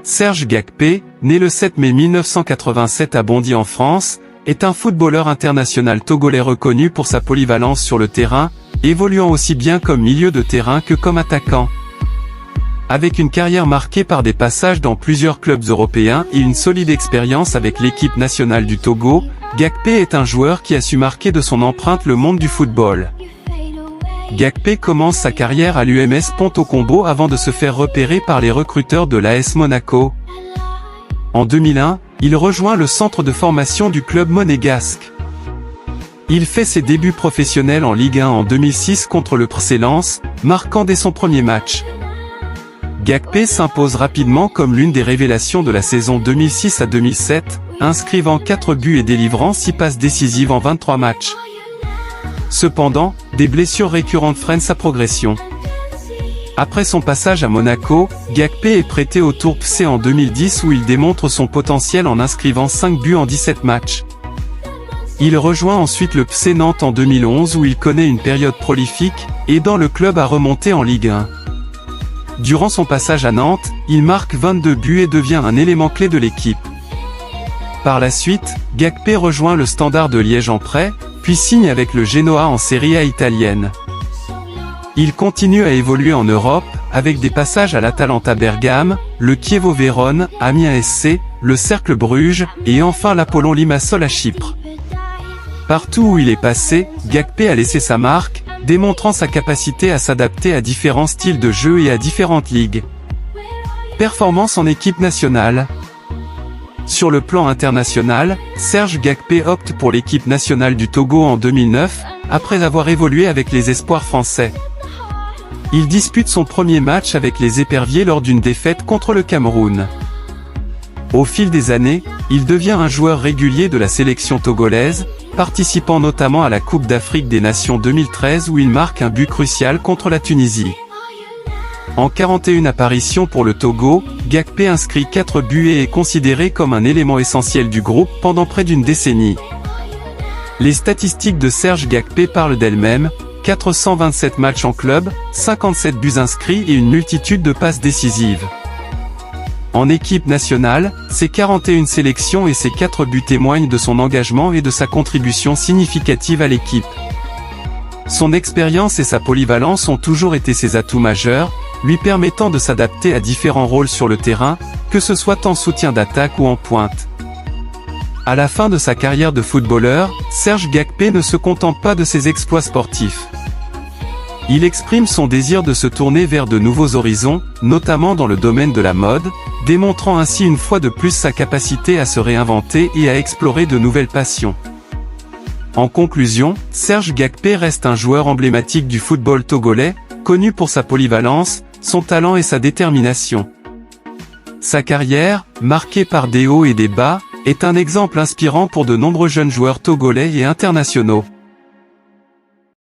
Serge Gakpé, né le 7 mai 1987 à Bondy en France, est un footballeur international togolais reconnu pour sa polyvalence sur le terrain, évoluant aussi bien comme milieu de terrain que comme attaquant. Avec une carrière marquée par des passages dans plusieurs clubs européens et une solide expérience avec l'équipe nationale du Togo, Gakpé est un joueur qui a su marquer de son empreinte le monde du football. Gakpé commence sa carrière à l'UMS Ponto Combo avant de se faire repérer par les recruteurs de l'AS Monaco. En 2001, il rejoint le centre de formation du club monégasque. Il fait ses débuts professionnels en Ligue 1 en 2006 contre le FC Lens, marquant dès son premier match. Gakpé s'impose rapidement comme l'une des révélations de la saison 2006 à 2007, inscrivant 4 buts et délivrant 6 passes décisives en 23 matchs. Cependant, des blessures récurrentes freinent sa progression. Après son passage à Monaco, Gakpé est prêté au Tours FC en 2010 où il démontre son potentiel en inscrivant 5 buts en 17 matchs. Il rejoint ensuite le FC Nantes en 2011 où il connaît une période prolifique, aidant le club à remonter en Ligue 1. Durant son passage à Nantes, il marque 22 buts et devient un élément clé de l'équipe. Par la suite, Gakpé rejoint le Standard de Liège en prêt, puis signe avec le Genoa en Serie A italienne. Il continue à évoluer en Europe, avec des passages à l'Atalanta Bergame, le Chievo Vérone, Amiens SC, le Cercle Bruges, et enfin l'Apollon Limassol à Chypre. Partout où il est passé, Gakpé a laissé sa marque, démontrant sa capacité à s'adapter à différents styles de jeu et à différentes ligues. Performance en équipe nationale. Sur le plan international, Serge Gakpé opte pour l'équipe nationale du Togo en 2009, après avoir évolué avec les espoirs français. Il dispute son premier match avec les Éperviers lors d'une défaite contre le Cameroun. Au fil des années, il devient un joueur régulier de la sélection togolaise, participant notamment à la Coupe d'Afrique des Nations 2013 où il marque un but crucial contre la Tunisie. En 41 apparitions pour le Togo, Gakpé inscrit 4 buts et est considéré comme un élément essentiel du groupe pendant près d'une décennie. Les statistiques de Serge Gakpé parlent d'elles-mêmes, 427 matchs en club, 57 buts inscrits et une multitude de passes décisives. En équipe nationale, ses 41 sélections et ses 4 buts témoignent de son engagement et de sa contribution significative à l'équipe. Son expérience et sa polyvalence ont toujours été ses atouts majeurs, lui permettant de s'adapter à différents rôles sur le terrain, que ce soit en soutien d'attaque ou en pointe. À la fin de sa carrière de footballeur, Serge Gakpé ne se contente pas de ses exploits sportifs. Il exprime son désir de se tourner vers de nouveaux horizons, notamment dans le domaine de la mode, démontrant ainsi une fois de plus sa capacité à se réinventer et à explorer de nouvelles passions. En conclusion, Serge Gakpé reste un joueur emblématique du football togolais, connu pour sa polyvalence, son talent et sa détermination. Sa carrière, marquée par des hauts et des bas, est un exemple inspirant pour de nombreux jeunes joueurs togolais et internationaux.